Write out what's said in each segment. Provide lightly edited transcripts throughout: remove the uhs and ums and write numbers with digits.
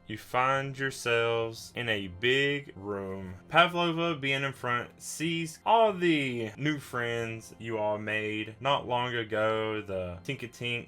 you find yourselves in a big room. Pavlova, being in front, sees all the new friends you all made not long ago. The tinkatink,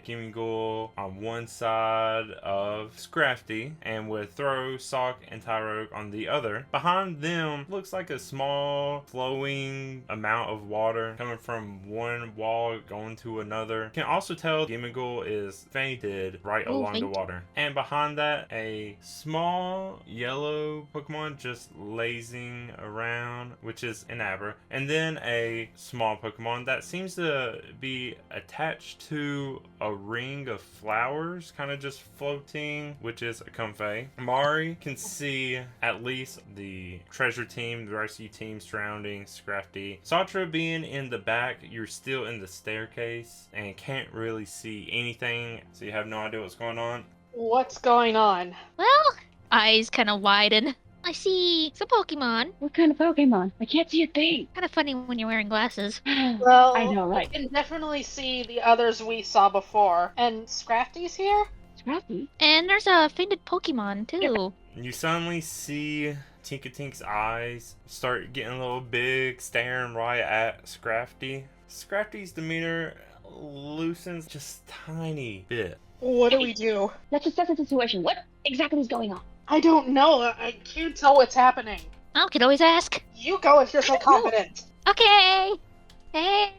gimmighoul on one side of scrafty, and with throh, sawk, and tyrogue on the other. Behind them looks like a small flowing amount of water coming from one wall going to another. You can also tell gimmighoul is fainted right along the water. And behind that, a small yellow Pokemon just lazing around, which is an abra. And then a small Pokemon that seems to be attached to a ring of flowers, kind of just floating, which is a comfey. Mari can see at least the treasure team, the rescue team surrounding scrafty. Sattura, being in the back, you're still in the staircase and can't really see anything, so you have no idea what's going on. What's going on? Well, eyes kind of widen. I see some Pokemon. What kind of Pokemon? I can't see a thing. Kind of funny when you're wearing glasses. Well, I know, right? I can definitely see the others we saw before. And Scrafty's here? Scrafty? And there's a fainted Pokemon, too. You suddenly see Tinkatink's eyes start getting a little big, staring right at Scrafty. Scrafty's demeanor loosens just tiny bit. What do we do? Let's assess the situation. What exactly is going on? I don't know. I can't tell what's happening. I could always ask. You go if you're so confident. Okay. Hey.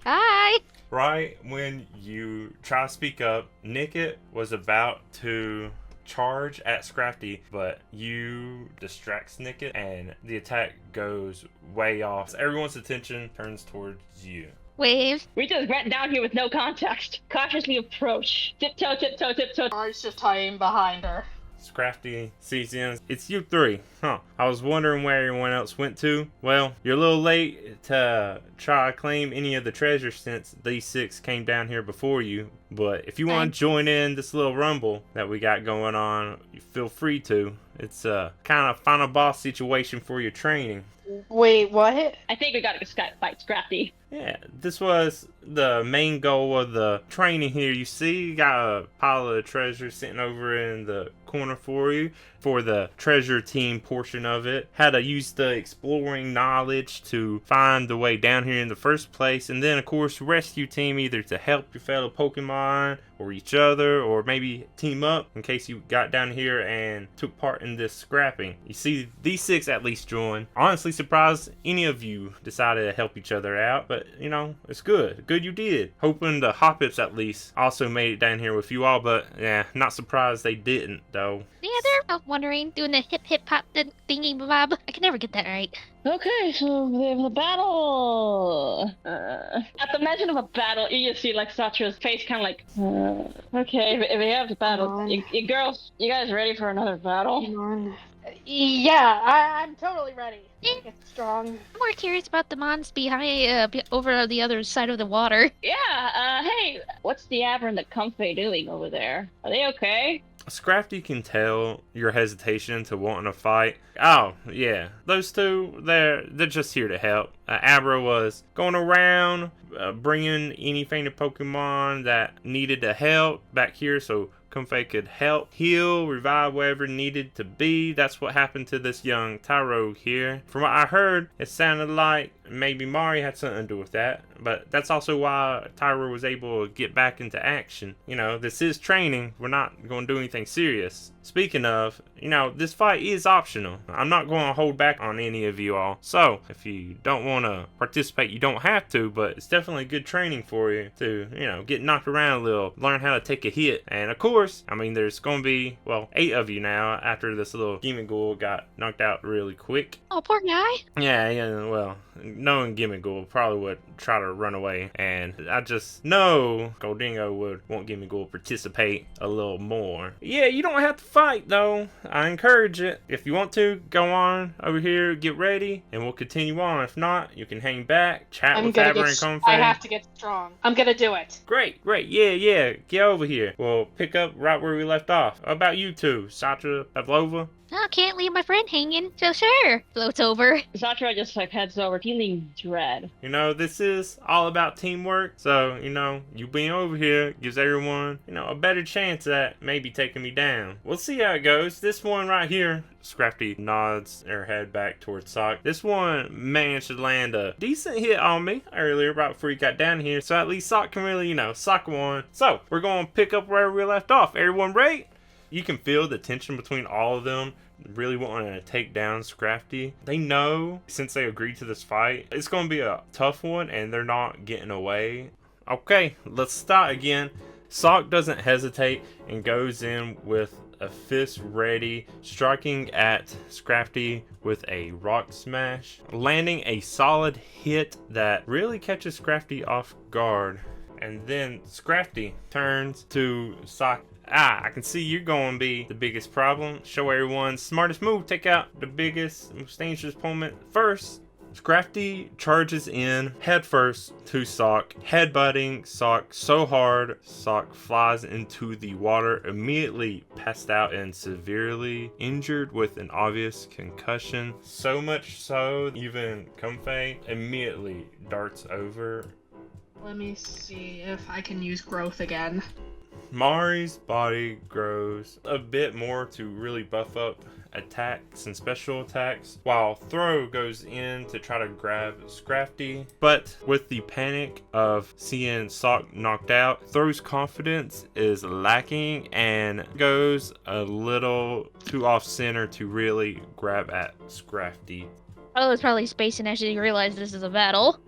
Hi. Right when you try to speak up, Nickit was about to charge at Scrafty, but you distracts Nickit and the attack goes way off. So everyone's attention turns towards you. Wave. We just ran down here with no context. Cautiously approach. Tiptoe, tiptoe, tiptoe. Mari's just hiding behind her. Scrafty sees in. It's you three. Huh. I was wondering where everyone else went to. Well, you're a little late to try to claim any of the treasure since these six came down here before you. But if you want to join in this little rumble that we got going on, you feel free to. It's a kind of final boss situation for your training. Wait, what? I think we gotta go fight Scrafty. Yeah, this was the main goal of the training here. You see, you got a pile of treasure sitting over in the corner for you for the treasure team portion of it. Had to use the exploring knowledge to find the way down here in the first place, and then of course rescue team either to help your fellow Pokemon or each other, or maybe team up in case you got down here and took part in this scrapping. You see, these six at least joined. Honestly surprised any of you decided to help each other out, but you know, it's good you did. Hoping the Hoppips at least also made it down here with you all, but yeah, not surprised they didn't though. Yeah, they're out wandering, doing the hip hip hop thingy bob. I can never get that right. Okay, so there's a battle. At the mention of a battle, you just see like Sattura's face kind of like, okay, if we have the battle, you girls, you guys ready for another battle? Come on. Yeah, I'm totally ready. Get strong. I'm more curious about the mons behind, over the other side of the water. Yeah, hey, what's the abra and the comfey doing over there? Are they okay? Scrafty can tell your hesitation to wanting to fight. Oh, yeah. Those two, they're just here to help. Abra was going around, bringing any fainted Pokemon that needed to help back here so Comfey could help heal, revive whatever needed to be. That's what happened to this young tyrogue here. From what I heard, it sounded like maybe Mari had something to do with that, but that's also why tyrogue was able to get back into action. You know, this is training. We're not going to do anything serious. Speaking of, you know, this fight is optional. I'm not going to hold back on any of you all. So, if you don't want to participate, you don't have to, but it's definitely good training for you to, you know, get knocked around a little, learn how to take a hit. And of course, I mean, there's going to be, well, 8 of you now after this little gimmighoul got knocked out really quick. Oh, poor guy. Yeah, well, knowing gimmighoul probably would try to run away, and I just know Goldingo would want gimmighoul participate a little more. Yeah, you don't have to fight though. I encourage it. If you want to, go on over here, get ready, and we'll continue on. If not, you can hang back, chat with Abra and Comfey. I have to get strong. I'm gonna do it. Great. Yeah. Get over here. We'll pick up right where we left off. How about you two, Sattura, Pavlova? I can't leave my friend hanging, so sure. Floats over. Sattura just like heads over, feeling dread. You know, this is is all about teamwork. So, you being over here gives everyone, a better chance at maybe taking me down. We'll see how it goes. This one right here, Scrafty nods her head back towards Sawk. This one managed to land a decent hit on me earlier, right before he got down here. So at least Sawk can really, sock one. So we're going to pick up where we left off. Everyone ready? You can feel the tension between all of them, really wanting to take down Scrafty. They know, since they agreed to this fight, it's going to be a tough one and they're not getting away. Okay, let's start again. Sawk doesn't hesitate and goes in with a fist ready, striking at Scrafty with a rock smash, landing a solid hit that really catches Scrafty off guard. And then Scrafty turns to Sawk. I can see you're going to be the biggest problem. Show everyone smartest move. Take out the biggest, most dangerous opponent first. Scrafty charges in headfirst to Sawk, headbutting Sawk so hard, Sawk flies into the water, immediately passed out and severely injured with an obvious concussion. So much so, even Comfey immediately darts over. Let me see if I can use growth again. Mari's body grows a bit more to really buff up attacks and special attacks, while Throh goes in to try to grab Scrafty. But with the panic of seeing Sawk knocked out, Through's confidence is lacking and goes a little too off center to really grab at Scrafty. Oh, it's probably spacing as you realize this is a battle.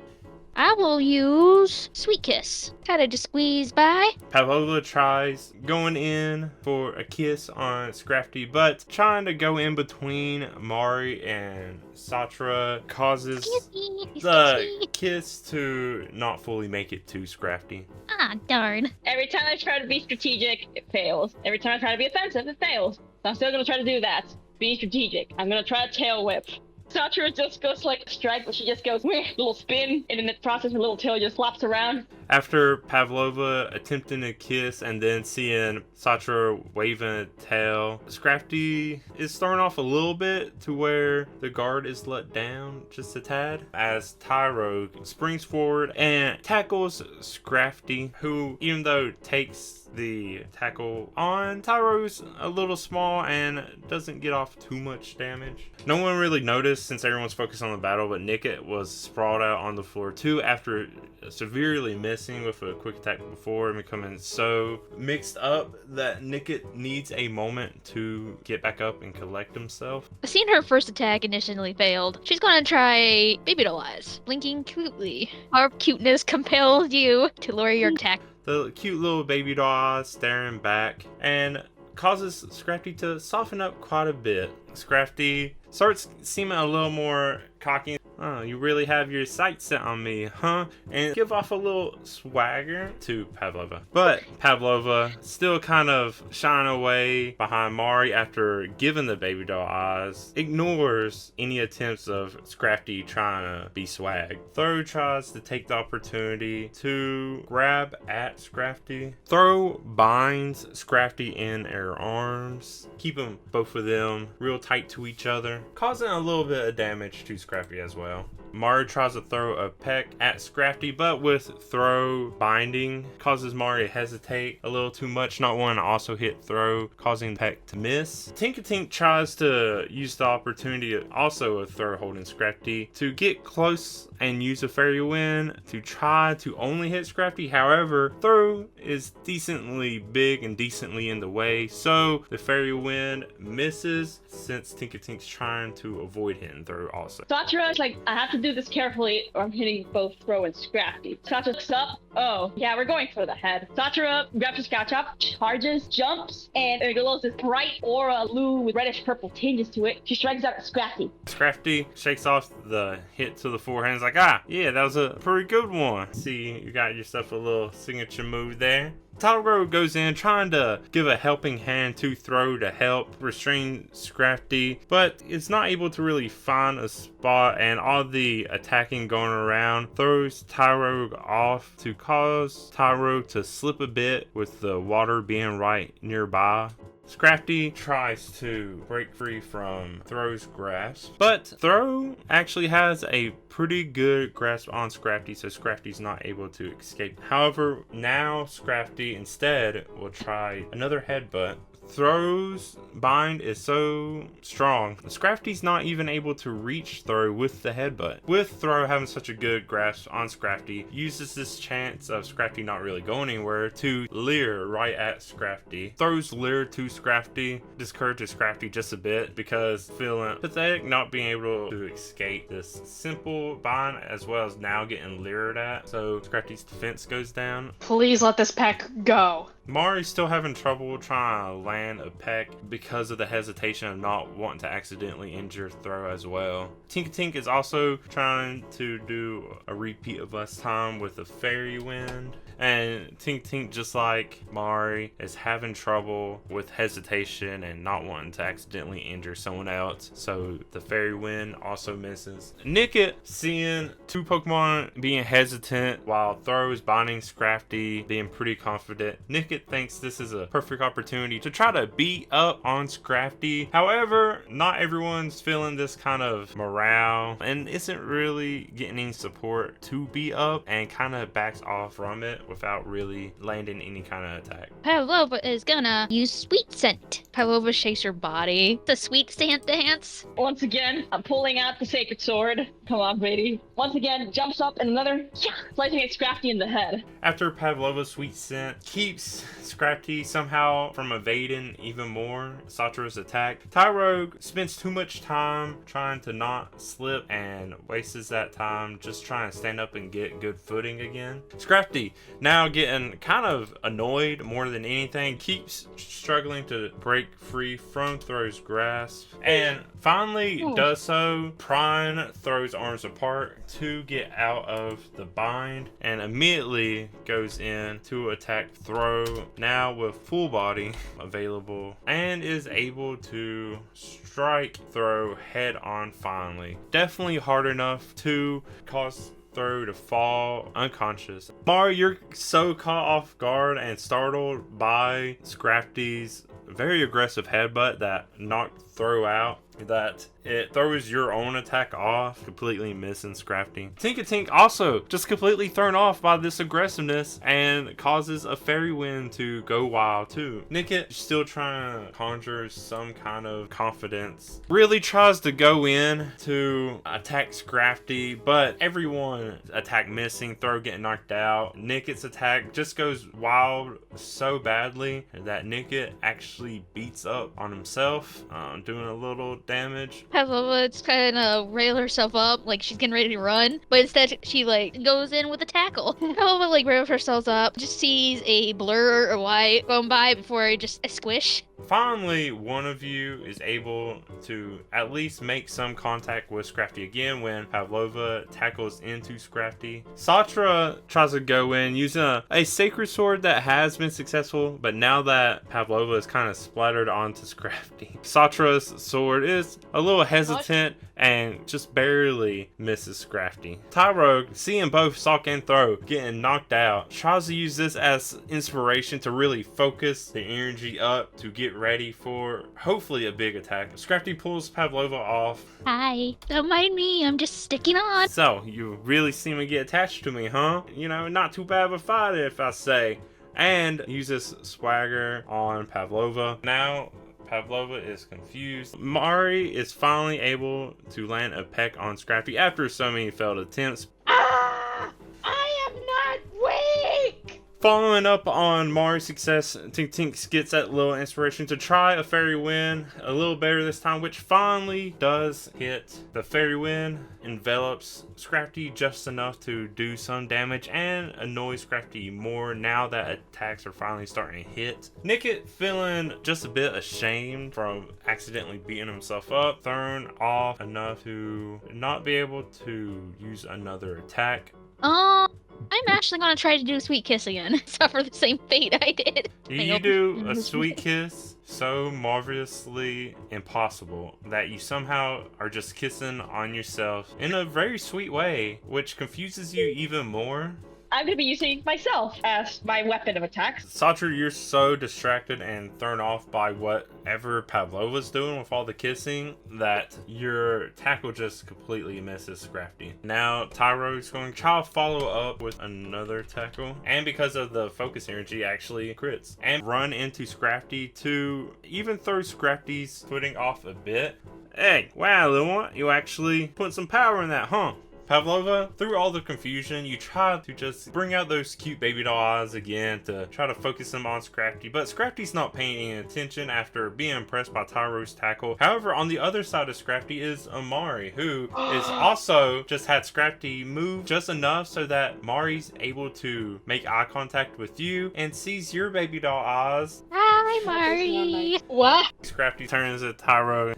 I will use Sweet Kiss. Kind of just squeeze by. Pavlova tries going in for a kiss on Scrafty, but trying to go in between Mari and Sattura causes the kiss to not fully make it to Scrafty. Ah, darn. Every time I try to be strategic, it fails. Every time I try to be offensive, it fails. So I'm still gonna try to do that. Be strategic. I'm gonna try to tail whip. Sattura just goes like a strike, but she just goes meh, little spin, and in the process her little tail just flops around. After Pavlova attempting to kiss and then seeing Sattura waving a tail, Scrafty is thrown off a little bit to where the guard is let down just a tad as tyrogue springs forward and tackles Scrafty, who, even though takes the tackle on, tyrogue's a little small and doesn't get off too much damage. No one really noticed since everyone's focused on the battle, but Nickett was sprawled out on the floor too after severely missing with a quick attack before and becoming so mixed up that Nickett needs a moment to get back up and collect himself. Seeing her first attack initially failed, she's gonna try Baby Doll Eyes, blinking cutely. Our cuteness compels you to lower your attack. The cute little baby doll eyes staring back and causes Scrafty to soften up quite a bit. Scrafty starts seeming a little more cocky. Oh, you really have your sights set on me, huh? And give off a little swagger to Pavlova. But Pavlova still kind of shying away behind Mari after giving the baby doll eyes, ignores any attempts of Scrafty trying to be swag. Throh tries to take the opportunity to grab at Scrafty. Throh binds Scrafty in her arms, keeping both of them real tight to each other, causing a little bit of damage to Scrafty as well. Mari tries to throw a peck at Scrafty, but with Throh binding causes Mari to hesitate a little too much, not wanting to also hit Throh, causing peck to miss. Tinkatink tries to use the opportunity, also with Throh holding Scrafty, to get close and use a fairy wind to try to only hit Scrafty. However, Throh is decently big and decently in the way, so the fairy wind misses since Tinkatink's trying to avoid hitting Through also. Sattura is like, I have to do this carefully or I'm hitting both Throh and Scrafty. Sattura looks up. Oh, yeah, we're going for the head. Sattura grabs her scratch up, charges, jumps, and there glows this bright aura blue with reddish purple tinges to it. She strikes out at Scrafty. Scrafty shakes off the hit to the forehand. He's like, yeah, that was a pretty good one. See, you got yourself a little signature move there. Tyrogue goes in trying to give a helping hand to Throh to help restrain Scrafty, but it's not able to really find a spot, and all the attacking going around throws Tyrogue off to cause Tyrogue to slip a bit with the water being right nearby. Scrafty tries to break free from Throh's grasp, but Throh actually has a pretty good grasp on Scrafty, so Scrafty's not able to escape. However, now Scrafty instead will try another headbutt. Throh's bind is so strong, Scrafty's not even able to reach Throh with the headbutt. With Throh having such a good grasp on Scrafty, uses this chance of Scrafty not really going anywhere to leer right at Scrafty. Throh's leer to Scrafty discourages Scrafty just a bit because feeling pathetic not being able to escape this simple bind as well as now getting leered at. So Scrafty's defense goes down. Please let this peck go. Mari's still having trouble trying to land a peck because of the hesitation of not wanting to accidentally injure Throh as well. Tinkatink is also trying to do a repeat of last time with a fairy wind. And Tinkatink, just like Mari, is having trouble with hesitation and not wanting to accidentally injure someone else. So the fairy wind also misses. Nickit, seeing two Pokemon being hesitant while Throh is binding Scrafty, being pretty confident, Nickit thinks this is a perfect opportunity to try to beat up on Scrafty. However, not everyone's feeling this kind of morale and isn't really getting any support to beat up and kind of backs off from it without really landing any kind of attack. Pavlova is gonna use sweet scent. Pavlova shakes her body. The sweet scent dance. Once again, I'm pulling out the sacred sword. Come on, Brady. Once again, jumps up and another, slicing at Scrafty in the head. After Pavlova's sweet scent keeps Scrafty somehow from evading even more Sattura's attack, tyrogue spends too much time trying to not slip and wastes that time just trying to stand up and get good footing again. Scrafty, now getting kind of annoyed more than anything, keeps struggling to break free from Throh's grasp and finally does so, prying Throh's arms apart to get out of the bind and immediately goes in to attack Throh, now with full body available, and is able to strike Throh head on finally. Definitely hard enough to cause Throh to fall unconscious. Mari, you're so caught off guard and startled by Scrafty's very aggressive headbutt that knocked Throh out that it throws your own attack off, completely missing Scrafty. Tinkatink also just completely thrown off by this aggressiveness and causes a fairy wind to go wild too. Nickit, still trying to conjure some kind of confidence, really tries to go in to attack Scrafty, but everyone attack missing, Throh getting knocked out. Nickit's attack just goes wild so badly that Nickit actually beats up on himself, doing a little damage. Pavlova's trying to rail herself up like she's getting ready to run, but instead she like goes in with a tackle. Pavlova like rails herself up, just sees a blur or white going by before just a squish. Finally, one of you is able to at least make some contact with Scrafty again when Pavlova tackles into Scrafty. Sattura tries to go in using a sacred sword that has been successful, but now that Pavlova is kind of splattered onto Scrafty, Sattura's sword is a little hesitant and just barely misses Scrafty. Tyrogue, seeing both Sawk and Throh getting knocked out, tries to use this as inspiration to really focus the energy up to get ready for hopefully a big attack. Scrafty pulls Pavlova off. Hi, don't mind me, I'm just sticking on. So, you really seem to get attached to me, huh? You know, not too bad of a fight if I say. And uses swagger on Pavlova. Now, Pavlova is confused. Mari is finally able to land a peck on Scrafty after so many failed attempts. Ah! I am not weak! Following up on Mari's success, Tink gets that little inspiration to try a fairy wind a little better this time, which finally does hit. The fairy wind envelops Scrafty just enough to do some damage and annoys Scrafty more now that attacks are finally starting to hit. Nickit, feeling just a bit ashamed from accidentally beating himself up, thrown off enough to not be able to use another attack. I'm actually gonna try to do Sweet Kiss again. Suffer the same fate I did. You do a sweet kiss so marvelously impossible that you somehow are just kissing on yourself in a very sweet way, which confuses you even more. I'm gonna be using myself as my weapon of attack. Sattura, you're so distracted and thrown off by whatever Pavlova's doing with all the kissing that your tackle just completely misses Scrafty. Now Tyrogue's going to try to follow up with another tackle, and because of the focus energy, actually crits and run into Scrafty to even throw Scrafty's footing off a bit. Hey, wow, little one, you actually put some power in that, huh? Pavlova, through all the confusion, you try to just bring out those cute baby doll eyes again to try to focus them on Scrafty, but Scrafty's not paying any attention after being impressed by Tyrogue's tackle. However, on the other side of Scrafty is Amari, who is also just had Scrafty move just enough so that Mari's able to make eye contact with you and sees your baby doll eyes. Hi, Mari. What? Scrafty turns to Tyrogue.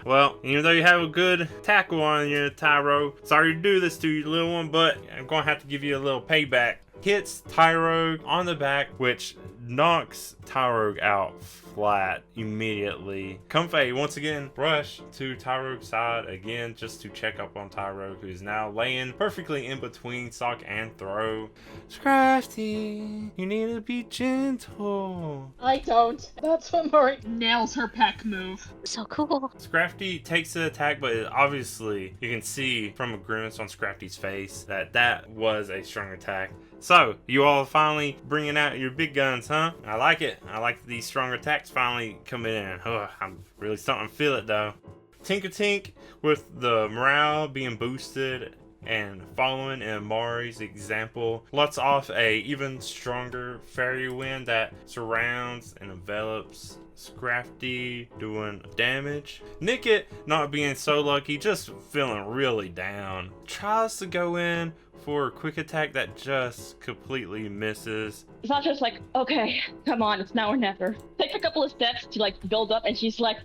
Well, even though you have a good tackle on you, Tyrogue, sorry to do this to you, little one, but I'm gonna have to give you a little payback. Hits Tyrogue on the back, which knocks Tyrogue out flat immediately. Comfey once again rush to Tyrogue's side again just to check up on Tyrogue, who's now laying perfectly in between Sawk and Throh. Scrafty, you need to be gentle. I don't. That's what Mori nails her peck move. So cool. Scrafty takes the attack, but obviously you can see from a grimace on Scrafty's face that that was a strong attack. So, you all finally bringing out your big guns, huh? I like it. I like these strong attacks finally coming in. I'm really starting to feel it, though. Tinkatink, with the morale being boosted and following in Mari's example, lets off a even stronger fairy wind that surrounds and envelops Scrafty, doing damage. Nickit, not being so lucky, just feeling really down, tries to go in for a quick attack that just completely misses. It's not just like, okay, come on, it's now or never. Takes a couple of steps to like build up, and she's like,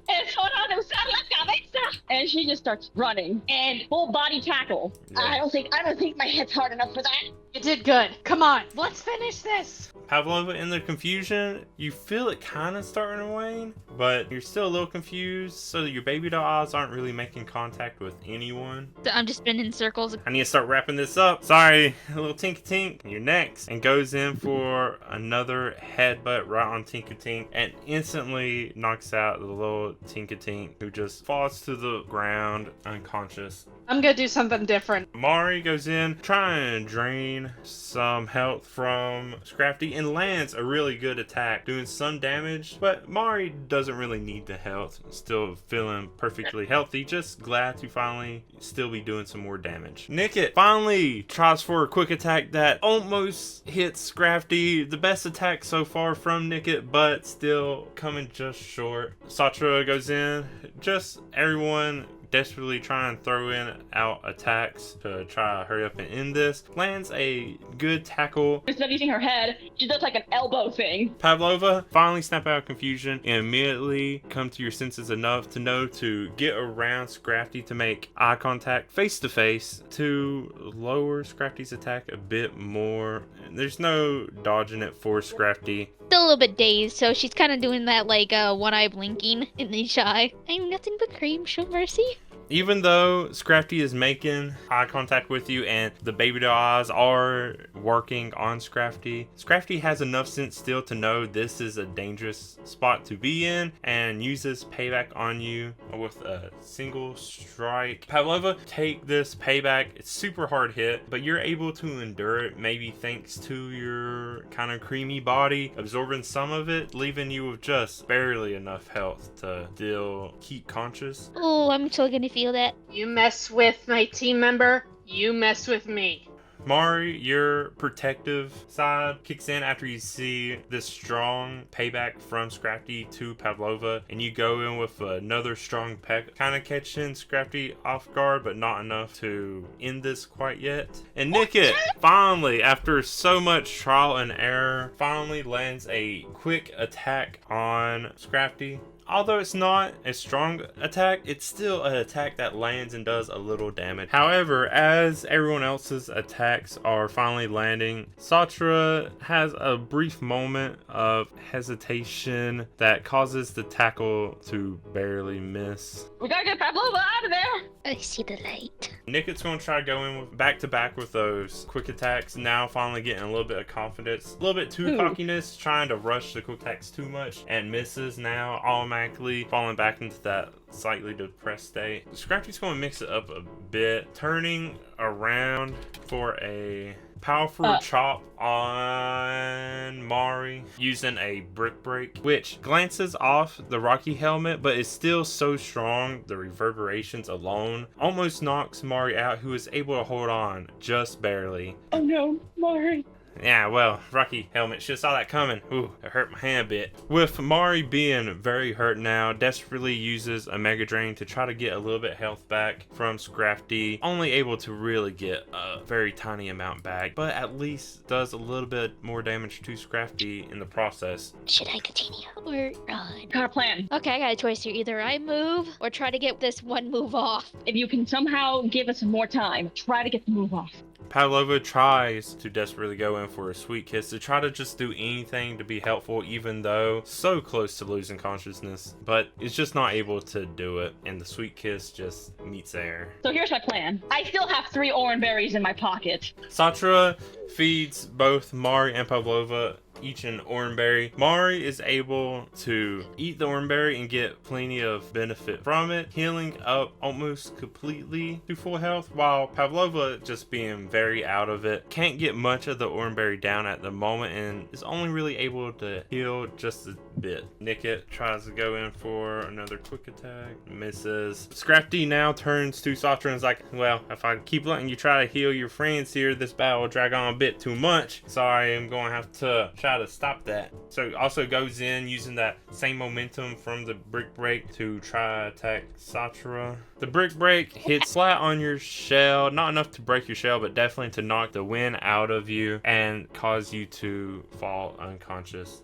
and she just starts running and full body tackle. Yeah. I don't think my head's hard enough for that. You did good. Come on, let's finish this. Pavlova, in the confusion, you feel it kind of starting to wane, but you're still a little confused, so your baby doll eyes aren't really making contact with anyone. I'm just spinning in circles. I need to start wrapping this up. Sorry, a little Tinkatink. You're next. And goes in for another headbutt right on Tinkatink and instantly knocks out the little Tinkatink, who just falls to the ground unconscious. I'm gonna do something different. Mari goes in, trying to drain some health from Scrafty, and lands a really good attack, doing some damage, but Mari doesn't really need the health. Still feeling perfectly healthy, just glad to finally still be doing some more damage. Nickit finally tries for a quick attack that almost hits Scrafty. The best attack so far from Nickit, but still coming just short. Sattura goes in, just everyone desperately trying to throw in out attacks to try to hurry up and end this. Lands a good tackle. Instead of using her head, she does like an elbow thing. Pavlova finally snap out of confusion and immediately come to your senses enough to know to get around Scrafty to make eye contact face to face to lower Scrafty's attack a bit more. There's no dodging it for Scrafty. Still a little bit dazed, so she's kind of doing that like one eye blinking in each eye. I'm nothing but cream, show mercy. Even though Scrafty is making eye contact with you and the baby doll eyes are working on Scrafty, Scrafty has enough sense still to know this is a dangerous spot to be in and uses payback on you with a single strike. Pavlova, take this payback. It's super hard hit, but you're able to endure it, maybe thanks to your kind of creamy body absorbing some of it, leaving you with just barely enough health to still keep conscious. Oh, I'm still gonna feel that. You mess with my team member, you mess with me. Mari, your protective side kicks in after you see this strong payback from Scrafty to Pavlova, and you go in with another strong peck, kind of catching Scrafty off guard, but not enough to end this quite yet. And Nickit, finally, after so much trial and error, finally lands a quick attack on Scrafty. Although it's not a strong attack, it's still an attack that lands and does a little damage. However, as everyone else's attacks are finally landing, Sattura has a brief moment of hesitation that causes the tackle to barely miss. We gotta get Pavlova out of there. I see the light. Nicket's gonna try to go in with back to back with those quick attacks. Now finally getting a little bit of confidence, a little bit too cockiness, trying to rush the quick attacks too much, and misses now, automatically falling back into that slightly depressed state. Scrafty's gonna mix it up a bit, turning around for a powerful chop on Mari using a brick break, which glances off the rocky helmet but is still so strong the reverberations alone almost knocks Mari out, who is able to hold on just barely. Oh no, Mari. Yeah, well, Rocky Helmet should have saw that coming. Ooh, it hurt my hand a bit. With Mari being very hurt now, desperately uses a Mega Drain to try to get a little bit health back from Scrafty. Only able to really get a very tiny amount back, but at least does a little bit more damage to Scrafty in the process. Should I continue or run? Got a plan. Okay, I got a choice here. Either I move or try to get this one move off. If you can somehow give us more time, try to get the move off. Pavlova tries to desperately go in for a sweet kiss to try to just do anything to be helpful, even though so close to losing consciousness, but is just not able to do it, and the sweet kiss just meets air. So here's my plan. I still have 3 orange berries in my pocket. Sattura feeds both Mari and Pavlova each an oranberry. Mari is able to eat the oranberry and get plenty of benefit from it, healing up almost completely to full health, while Pavlova, just being very out of it, can't get much of the oranberry down at the moment and is only really able to heal just a bit. Nicket tries to go in for another quick attack, misses. Scrafty now turns to Sattura and is like, well, if I keep letting you try to heal your friends here, this battle will drag on a bit too much. Sorry, I'm going to have to try to stop that. So also goes in using that same momentum from the brick break to try to attack Sattura. The brick break hits flat on your shell, not enough to break your shell, but definitely to knock the wind out of you and cause you to fall unconscious.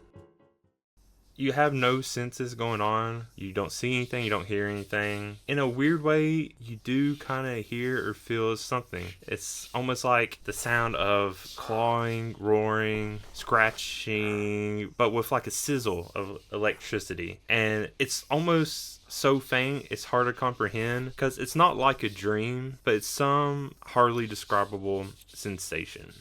You have no senses going on. You don't see anything, you don't hear anything. In a weird way, you do kind of hear or feel something. It's almost like the sound of clawing, roaring, scratching, but with like a sizzle of electricity. And it's almost so faint it's hard to comprehend because it's not like a dream, but it's some hardly describable sensation.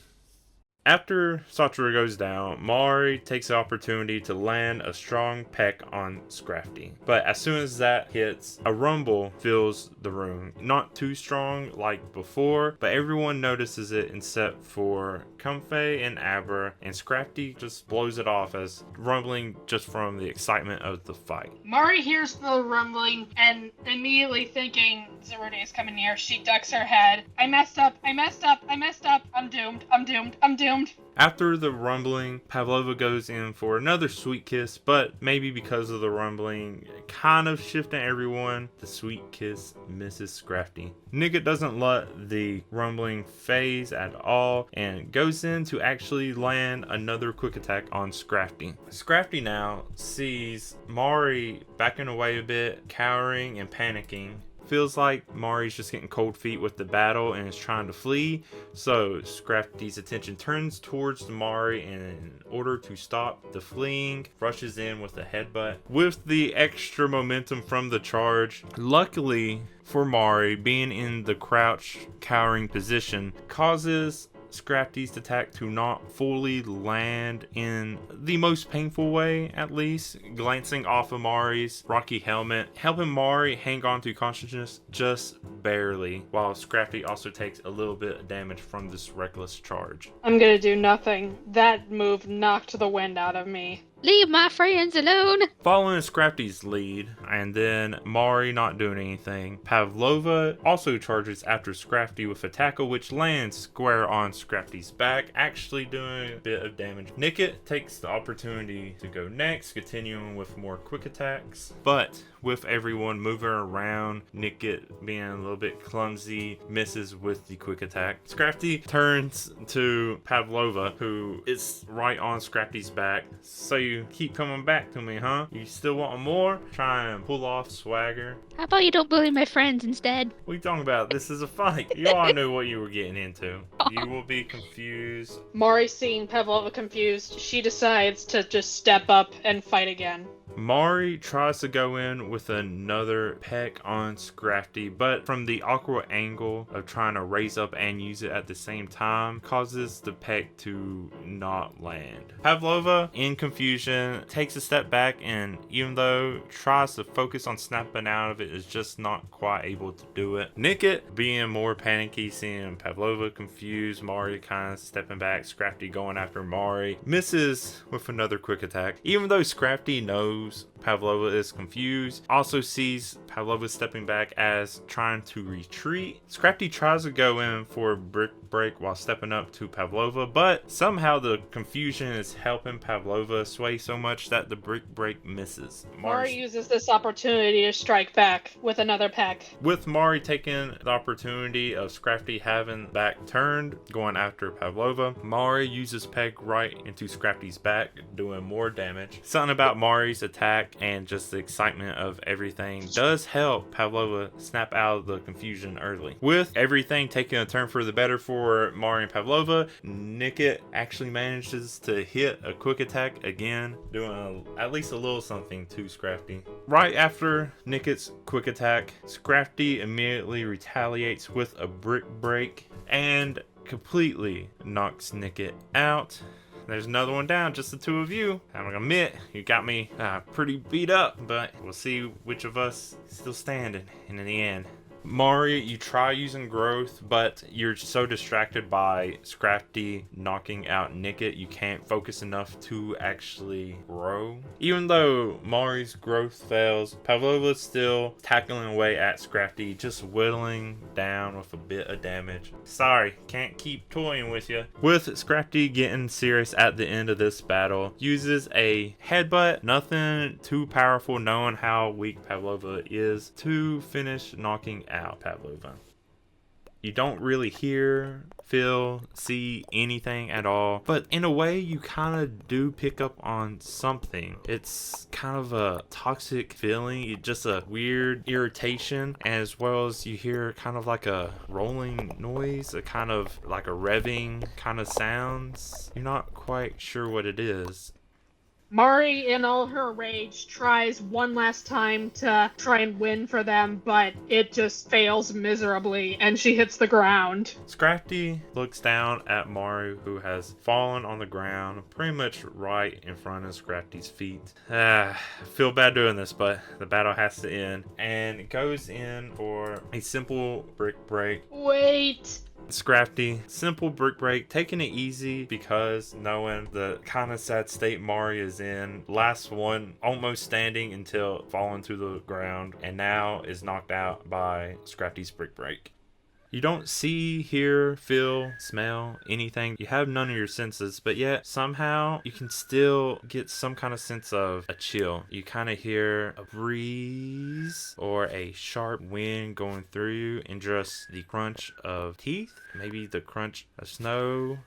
After Sattura goes down, Mari takes the opportunity to land a strong peck on Scrafty. But as soon as that hits, a rumble fills the room. Not too strong like before, but everyone notices it except for Comfey and Abra, and Scrafty just blows it off as rumbling just from the excitement of the fight. Mari hears the rumbling and immediately thinking Zerode is coming near, she ducks her head. I messed up, I messed up, I messed up. I'm doomed, I'm doomed, I'm doomed. After the rumbling, Pavlova goes in for another sweet kiss, but maybe because of the rumbling kind of shifting everyone, the sweet kiss misses Scrafty. Nicket doesn't let the rumbling phase at all and goes in to actually land another quick attack on Scrafty. Scrafty now sees Mari backing away a bit, cowering and panicking. Feels like Mari's just getting cold feet with the battle and is trying to flee, so Scrafty's attention turns towards Mari and in order to stop the fleeing, rushes in with a headbutt. With the extra momentum from the charge, luckily for Mari, being in the crouch cowering position causes Scrafty's attack to not fully land in the most painful way, at least, glancing off of Mari's rocky helmet, helping Mari hang on to consciousness just barely, while Scrafty also takes a little bit of damage from this reckless charge. I'm gonna do nothing. That move knocked the wind out of me. Leave my friends alone. Following Scrafty's lead, and then Mari not doing anything, Pavlova also charges after Scrafty with a tackle which lands square on Scrafty's back, actually doing a bit of damage. Nicket takes the opportunity to go next, continuing with more quick attacks, but with everyone moving around, Nicket being a little bit clumsy, misses with the quick attack. Scrafty turns to Pavlova, who is right on Scrafty's back, so you keep coming back to me, huh? You still want more? Try and pull off swagger. How about you don't bully my friends instead? What are you talking about? This is a fight. You all knew what you were getting into. You will be confused. Mari, seeing Pavlova confused, she decides to just step up and fight again. Mari tries to go in with another peck on Scrafty, but from the awkward angle of trying to raise up and use it at the same time, causes the peck to not land. Pavlova, in confusion, takes a step back and even though tries to focus on snapping out of it, is just not quite able to do it. Nickit, being more panicky, seeing Pavlova confused, Mari kind of stepping back, Scrafty going after Mari, misses with another quick attack. Even though Scrafty knows Pavlova is confused, also sees Pavlova stepping back as trying to retreat. Scrafty tries to go in for a brick break while stepping up to Pavlova, but somehow the confusion is helping Pavlova sway so much that the brick break misses. Mari uses this opportunity to strike back with another peck. With Mari taking the opportunity of Scrafty having back turned, going after Pavlova, Mari uses peck right into Scrafty's back, doing more damage. Something about Mari's attack and just the excitement of everything does help Pavlova snap out of the confusion early. With everything taking a turn for the better for Mari and Pavlova, Nickit actually manages to hit a quick attack again, doing at least a little something to Scrafty. Right after Nickit's quick attack, Scrafty immediately retaliates with a brick break and completely knocks Nickit out. There's another one down, just the two of you. I'm gonna admit, you got me pretty beat up, but we'll see which of us is still standing in the end. Mari, you try using growth, but you're so distracted by Scrafty knocking out Nickit, you can't focus enough to actually grow. Even though Mari's growth fails, Pavlova's still tackling away at Scrafty, just whittling down with a bit of damage. Sorry, can't keep toying with you. With Scrafty getting serious at the end of this battle, uses a headbutt, nothing too powerful knowing how weak Pavlova is, to finish knocking out Pavlova. You don't really hear, feel, see anything at all, but in a way you kind of do pick up on something. It's kind of a toxic feeling, just a weird irritation, as well as you hear kind of like a rolling noise, a kind of like a revving kind of sounds. You're not quite sure what it is. Mari, in all her rage, tries one last time to try and win for them, but it just fails miserably, and she hits the ground. Scrafty looks down at Mari, who has fallen on the ground, pretty much right in front of Scrafty's feet. I feel bad doing this, but the battle has to end, and goes in for a simple brick break. Wait! Scrafty, simple brick break, taking it easy because knowing the kind of sad state Mari is in. Last one almost standing until falling to the ground, and now is knocked out by Scrafty's brick break. You don't see, hear, feel, smell, anything. You have none of your senses, but yet somehow you can still get some kind of sense of a chill. You kind of hear a breeze or a sharp wind going through you, and just the crunch of teeth, maybe the crunch of snow